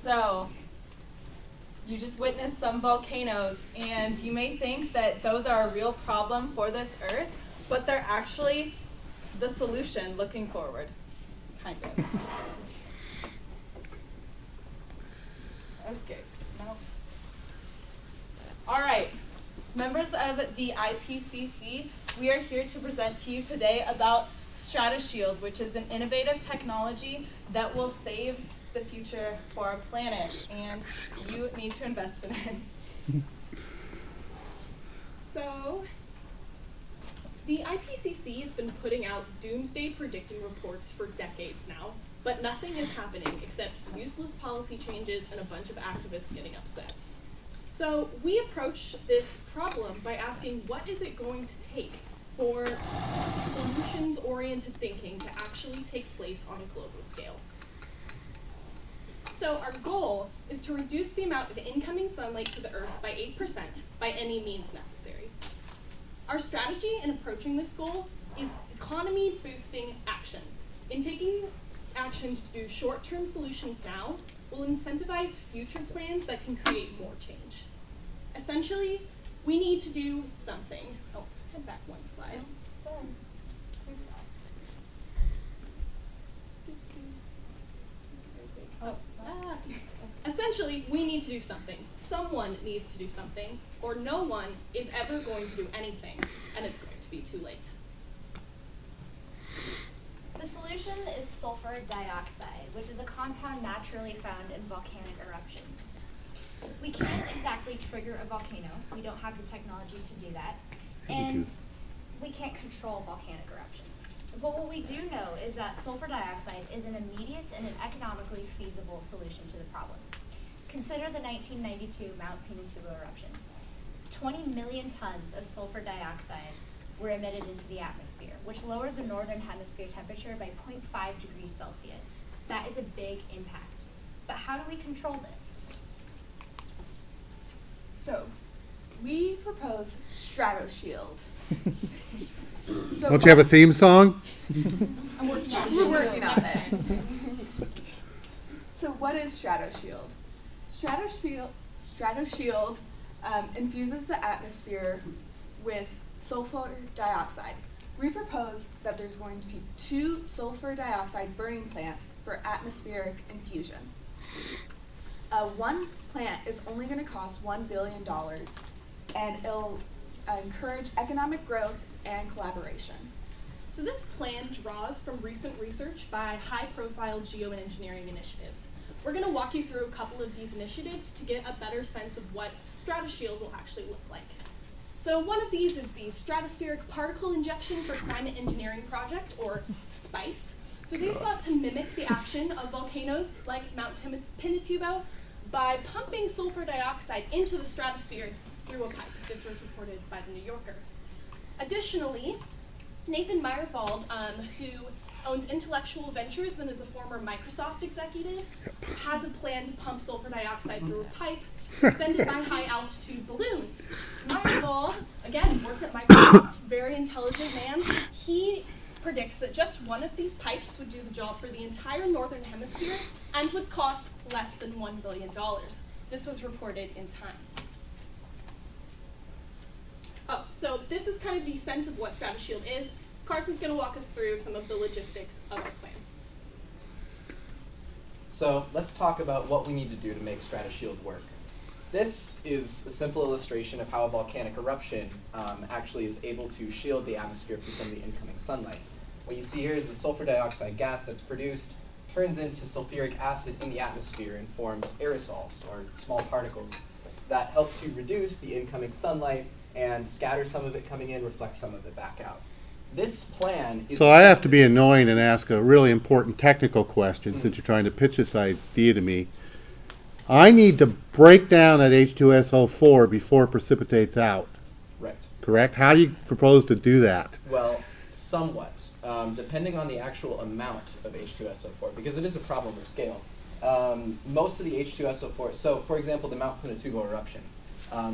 So, you just witnessed some volcanoes, and you may think that those are a real problem for this Earth, but they're actually the solution looking forward, kind of. Okay, no. All right, members of the IPCC, we are here to present to you today about StratoShield, which is an innovative technology that will save the future for our planet, and you need to invest in it. So, the IPCC has been putting out doomsday predicting reports for decades now, but nothing is happening except useless policy changes and a bunch of activists getting upset. So we approach this problem by asking, what is it going to take for solutions-oriented thinking to actually take place on a global scale? So our goal is to reduce the amount of incoming sunlight to the Earth by 8% by any means necessary. Our strategy in approaching this goal is economy-boosting action. In taking action to do short-term solutions now will incentivize future plans that can create more change. Essentially, we need to do something. Oh, head back one slide. Essentially, we need to do something. Someone needs to do something, or no one is ever going to do anything, and it's going to be too late. The solution is sulfur dioxide, which is a compound naturally found in volcanic eruptions. We can't exactly trigger a volcano. We don't have the technology to do that. And we can't control volcanic eruptions. But what we do know is that sulfur dioxide is an immediate and an economically feasible solution to the problem. Consider the 1992 Mount Pinatubo eruption. 20 million tons of sulfur dioxide were emitted into the atmosphere, which lowered the northern hemisphere temperature by 0.5 degrees Celsius. That is a big impact. But how do we control this? So, we propose StratoShield. So Don't you have a theme song? We're working on it. So what is StratoShield? StratoShield infuses the atmosphere with sulfur dioxide. We propose that there's going to be 2 sulfur dioxide burning plants for atmospheric infusion. One plant is only going to cost $1 billion, and it'll encourage economic growth and collaboration. So this plan draws from recent research by high-profile geoengineering initiatives. We're going to walk you through a couple of these initiatives to get a better sense of what StratoShield will actually look like. So one of these is the Stratospheric Particle Injection for Climate Engineering Project, or SPICE. So they sought to mimic the action of volcanoes like Mount Pinatubo by pumping sulfur dioxide into the stratosphere through a pipe. This was reported by the New Yorker. Additionally, Nathan Meyerwald, who owns Intellectual Ventures and is a former Microsoft executive, has a plan to pump sulfur dioxide through a pipe suspended by high-altitude balloons. Meyerwald, again, works at Microsoft, very intelligent man. He predicts that just one of these pipes would do the job for the entire northern hemisphere and would cost less than $1 billion. This was reported in Time. Oh, so this is kind of the sense of what StratoShield is. Carson's going to walk us through some of the logistics of our plan. So let's talk about what we need to do to make StratoShield work. This is a simple illustration of how a volcanic eruption actually is able to shield the atmosphere from some of the incoming sunlight. What you see here is the sulfur dioxide gas that's produced turns into sulfuric acid in the atmosphere and forms aerosols, or small particles, that help to reduce the incoming sunlight and scatter some of it coming in, reflect some of it back out. This plan is... So I have to be annoying and ask a really important technical question since you're trying to pitch this idea to me. I need to break down that H2SO4 before it precipitates out, Right. correct? How do you propose to do that? Well, somewhat, depending on the actual amount of H2SO4, because it is a problem of scale. Most of the H2SO4, so for example, the Mount Pinatubo eruption,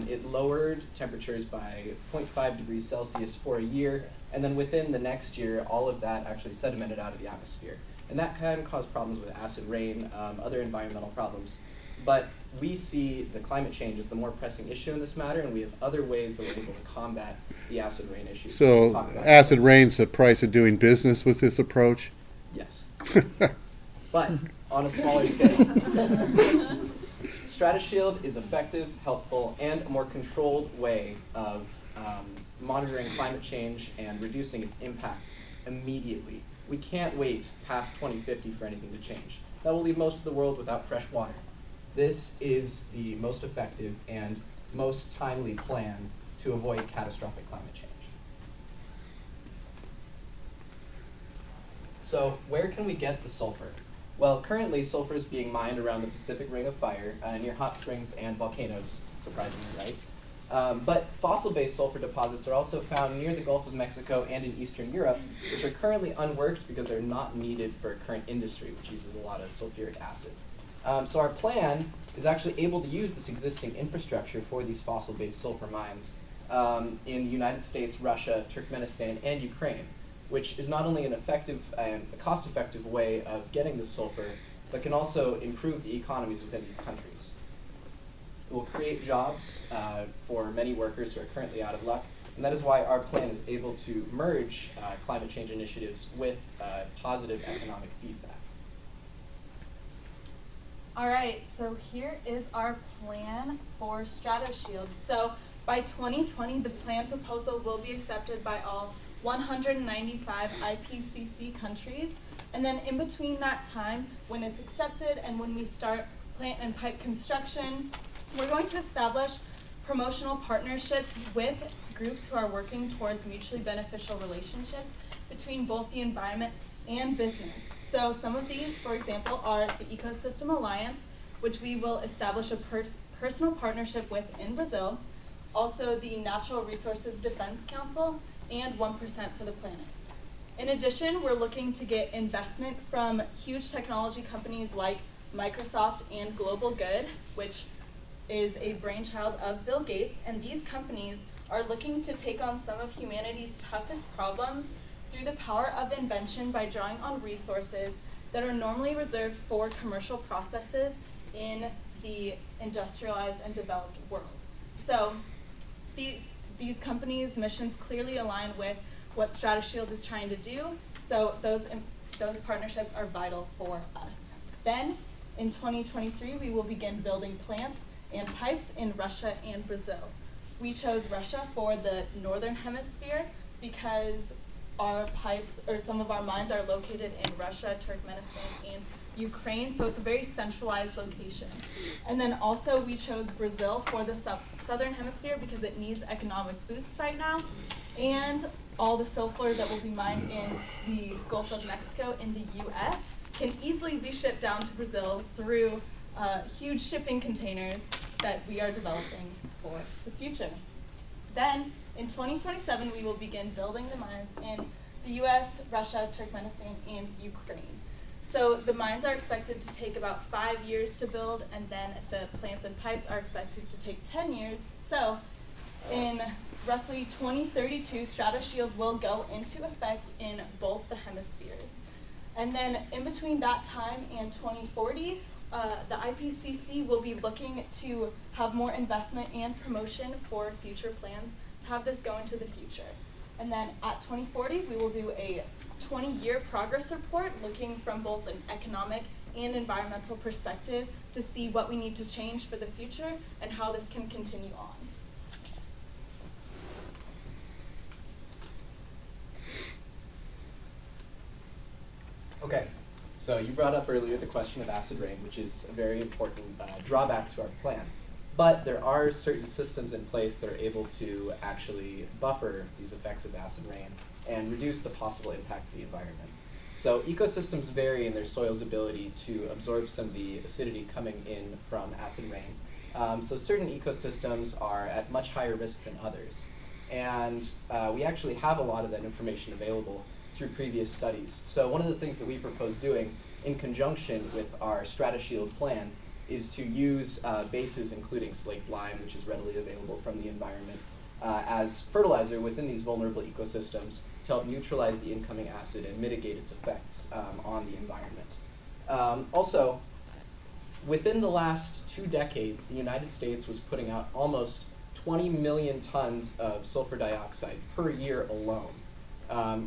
it lowered temperatures by 0.5 degrees Celsius for a year, and then within the next year, all of that actually sedimented out of the atmosphere. And that can cause problems with acid rain, other environmental problems. But we see the climate change as the more pressing issue in this matter, and we have other ways that we're able to combat the acid rain issue. We'll So talk about acid rain's the price of doing business with this approach? Yes. But on a smaller scale. StrataShield is effective, helpful, and a more controlled way of monitoring climate change and reducing its impacts immediately. We can't wait past 2050 for anything to change. That will leave most of the world without fresh water. This is the most effective and most timely plan to avoid catastrophic climate change. So where can we get the sulfur? Well, currently sulfur is being mined around the Pacific Ring of Fire near hot springs and volcanoes, surprisingly, right? But fossil-based sulfur deposits are also found near the Gulf of Mexico and in Eastern Europe, which are currently unworked because they're not needed for current industry, which uses a lot of sulfuric acid. So our plan is actually able to use this existing infrastructure for these fossil-based sulfur mines in the United States, Russia, Turkmenistan, and Ukraine, which is not only an effective and a cost-effective way of getting this sulfur, but can also improve the economies within these countries. It will create jobs for many workers who are currently out of luck, and that is why our plan is able to merge climate change initiatives with positive economic feedback. All right, so here is our plan for StrataShield. So by 2020, the plan proposal will be accepted by all 195 IPCC countries. And then in between that time, when it's accepted and when we start plant and pipe construction, we're going to establish promotional partnerships with groups who are working towards mutually beneficial relationships between both the environment and business. So some of these, for example, are the Ecosystem Alliance, which we will establish a personal partnership with in Brazil, also the Natural Resources Defense Council, and 1% for the Planet. In addition, we're looking to get investment from huge technology companies like Microsoft and Global Good, which is a brainchild of Bill Gates, and these companies are looking to take on some of humanity's toughest problems through the power of invention by drawing on resources that are normally reserved for commercial processes in the industrialized and developed world. So these companies' missions clearly align with what StrataShield is trying to do, so those partnerships are vital for us. Then, in 2023, we will begin building plants and pipes in Russia and Brazil. We chose Russia for the northern hemisphere because our pipes, or some of our mines, are located in Russia, Turkmenistan, and Ukraine, so it's a very centralized location. And then also we chose Brazil for the southern hemisphere because it needs economic boosts right now, and all the sulfur that will be mined in the Gulf of Mexico in the US can easily be shipped down to Brazil through huge shipping containers that we are developing for the future. Then, in 2027, we will begin building the mines in the US, Russia, Turkmenistan, and Ukraine. So the mines are expected to take about 5 years to build, and then the plants and pipes are expected to take 10 years. So in roughly 2032, StrataShield will go into effect in both the hemispheres. And then in between that time and 2040, the IPCC will be looking to have more investment and promotion for future plans to have this go into the future. And then at 2040, we will do a 20-year progress report looking from both an economic and environmental perspective to see what we need to change for the future and how this can continue on. Okay, so you brought up earlier the question of acid rain, which is a very important drawback to our plan. But there are certain systems in place that are able to actually buffer these effects of acid rain and reduce the possible impact to the environment. So ecosystems vary in their soil's ability to absorb some of the acidity coming in from acid rain. So certain ecosystems are at much higher risk than others. And we actually have a lot of that information available through previous studies. So one of the things that we propose doing in conjunction with our StrataShield plan is to use bases including slaked lime, which is readily available from the environment, as fertilizer within these vulnerable ecosystems to help neutralize the incoming acid and mitigate its effects on the environment. Also, within the last 2 decades, the United States was putting out almost 20 million tons of sulfur dioxide per year alone.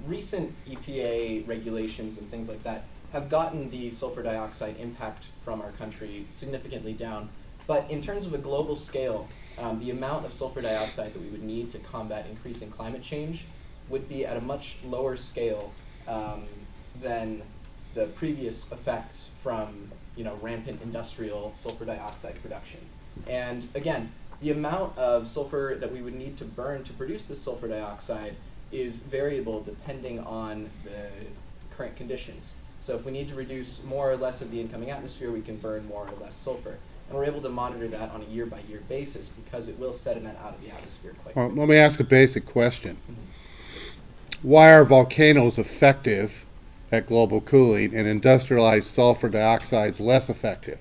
Recent EPA regulations and things like that have gotten the sulfur dioxide impact from our country significantly down. But in terms of a global scale, the amount of sulfur dioxide that we would need to combat increasing climate change would be at a much lower scale than the previous effects from rampant industrial sulfur dioxide production. And again, the amount of sulfur that we would need to burn to produce this sulfur dioxide is variable depending on the current conditions. So if we need to reduce more or less of the incoming atmosphere, we can burn more or less sulfur. And we're able to monitor that on a year-by-year basis because it will sediment out of the atmosphere quite Well, quickly. let me ask a basic question. Why are volcanoes effective at global cooling and industrialized sulfur dioxide less effective?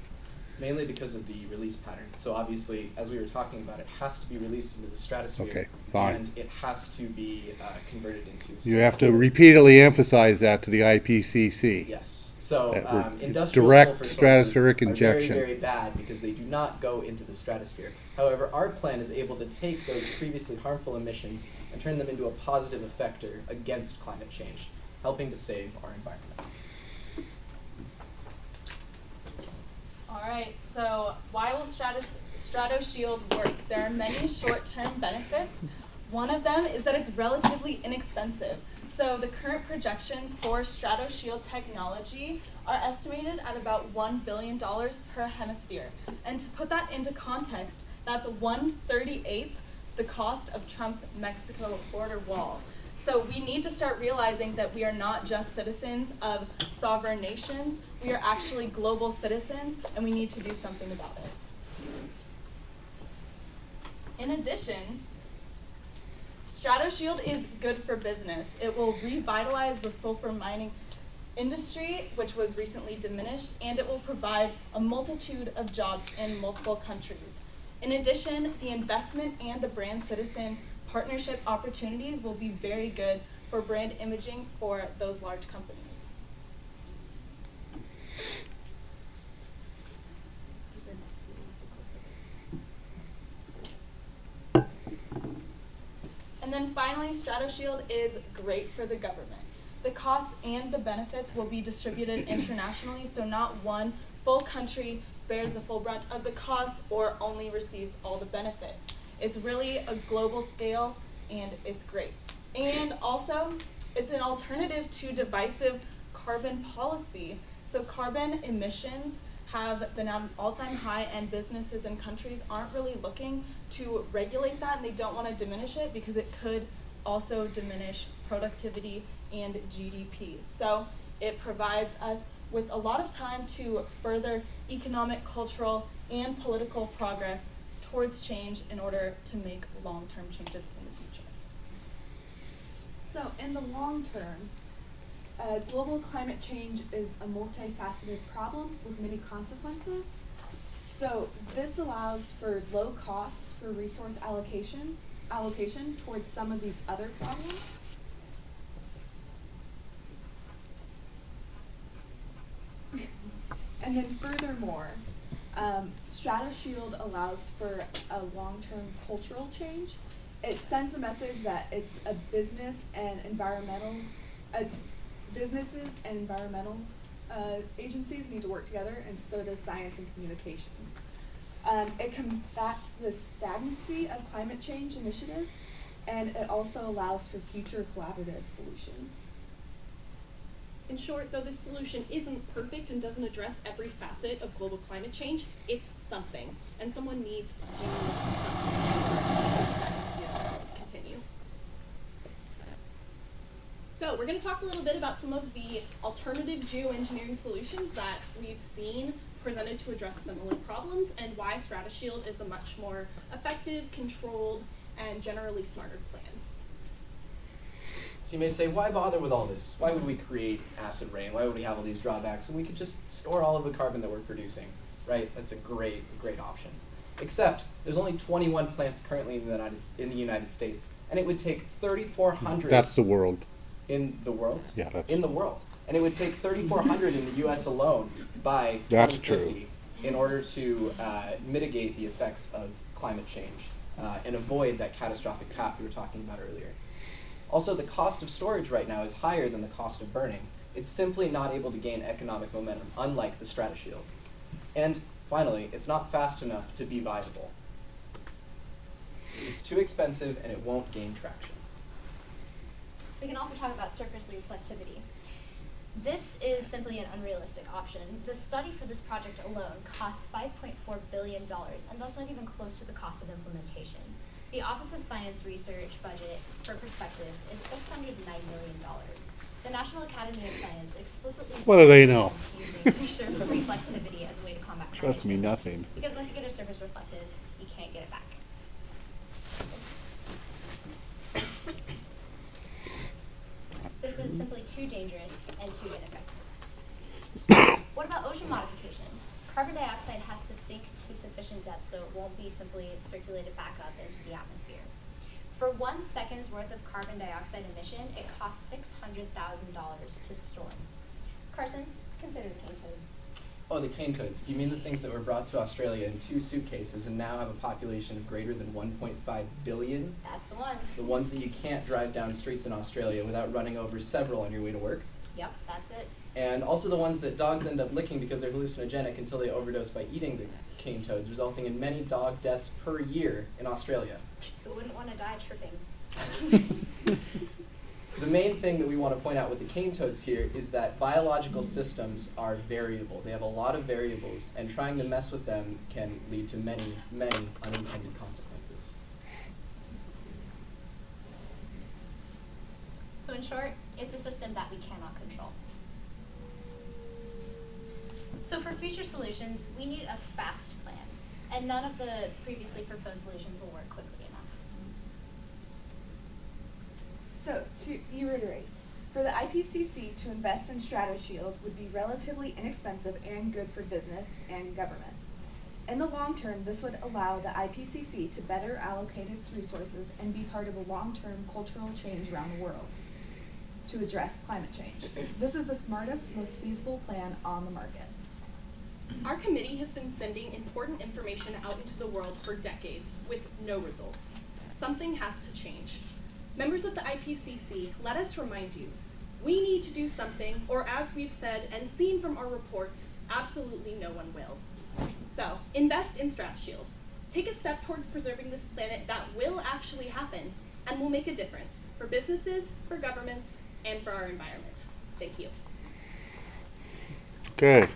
Mainly because of the release pattern. So obviously, as we were talking about, it has to be released into the stratosphere. Okay, fine. And it has to be converted into... You have to repeatedly emphasize that to the IPCC. Yes. So That we're industrial direct sulfur sources stratospheric are injection. very, very bad because they do not go into the stratosphere. However, our plan is able to take those previously harmful emissions and turn them into a positive effector against climate change, helping to save our environment. All right, so why will StratoShield work? There are many short-term benefits. One of them is that it's relatively inexpensive. So the current projections for StratoShield technology are estimated at about $1 billion per hemisphere. And to put that into context, that's 1/38th the cost of Trump's Mexico border wall. So we need to start realizing that we are not just citizens of sovereign nations, we are actually global citizens, and we need to do something about it. In addition, StratoShield is good for business. It will revitalize the sulfur mining industry, which was recently diminished, and it will provide a multitude of jobs in multiple countries. In addition, the investment and the brand citizen partnership opportunities will be very good for brand imaging for those large companies. And then finally, StratoShield is great for the government. The costs and the benefits will be distributed internationally, so not one full country bears the full brunt of the costs or only receives all the benefits. It's really a global scale, and it's great. And also, it's an alternative to divisive carbon policy. So carbon emissions have been at an all-time high, and businesses and countries aren't really looking to regulate that, and they don't want to diminish it because it could also diminish productivity and GDP. So it provides us with a lot of time to further economic, cultural, and political progress towards change in order to make long-term changes in the future. So in the long term, global climate change is a multifaceted problem with many consequences. So this allows for low costs for resource allocation towards some of these other problems. And then furthermore, StratoShield allows for a long-term cultural change. It sends the message that it's a businesses and environmental agencies need to work together, and so does science and communication. It combats the stagnancy of climate change initiatives, and it also allows for future collaborative solutions. In short, though this solution isn't perfect and doesn't address every facet of global climate change, it's something, and someone needs to do something for this stagnancy to continue. So we're going to talk a little bit about some of the alternative geoengineering solutions that we've seen presented to address similar problems, and why StratoShield is a much more effective, controlled, and generally smarter plan. So you may say, why bother with all this? Why would we create acid rain? Why would we have all these drawbacks? And we could just store all of the carbon that we're producing, right? That's a great option. Except, there's only 21 plants currently in the United States, and it would take 3,400... That's the world. In the world? Yeah, that's... In the world. And it would take 3,400 in the U.S. alone by 2050 That's true. in order to mitigate the effects of climate change and avoid that catastrophic path we were talking about earlier. Also, the cost of storage right now is higher than the cost of burning. It's simply not able to gain economic momentum, unlike the StrataShield. And finally, it's not fast enough to be viable. It's too expensive and it won't gain traction. We can also talk about surface reflectivity. This is simply an unrealistic option. The study for this project alone costs $5.4 billion, and that's not even close to the cost of implementation. The Office of Science Research budget, for perspective, is $609 million. The National Academy of Science explicitly What do they know? using surface reflectivity as a way to combat climate Trust me, change. nothing. Because once you get a surface reflective, you can't get it back. This is simply too dangerous and too ineffective. What about ocean modification? Carbon dioxide has to sink to sufficient depth so it won't be simply circulated back up into the atmosphere. For 1 second's worth of carbon dioxide emission, it costs $600,000 to store. Carson, consider the cane toad. Oh, the cane toads. You mean the things that were brought to Australia in 2 suitcases and now have a population of greater than 1.5 billion? That's the ones. The ones that you can't drive down streets in Australia without running over several on your way to work. Yep, that's it. And also the ones that dogs end up licking because they're hallucinogenic until they overdose by eating the cane toads, resulting in many dog deaths per year in Australia. Who wouldn't want to die tripping? The main thing that we want to point out with the cane toads here is that biological systems are variable. They have a lot of variables, and trying to mess with them can lead to many, many unintended consequences. So in short, it's a system that we cannot control. So for future solutions, we need a fast plan, and none of the previously proposed solutions will work quickly enough. So, to reiterate, for the IPCC to invest in StrataShield would be relatively inexpensive and good for business and government. In the long term, this would allow the IPCC to better allocate its resources and be part of a long-term cultural change around the world to address climate change. This is the smartest, most feasible plan on the market. Our committee has been sending important information out into the world for decades with no results. Something has to change. Members of the IPCC, let us remind you, we need to do something, or as we've said and seen from our reports, absolutely no one will. So, invest in StrataShield. Take a step towards preserving this planet that will actually happen and will make a difference for businesses, for governments, and for our environment. Thank you. Okay.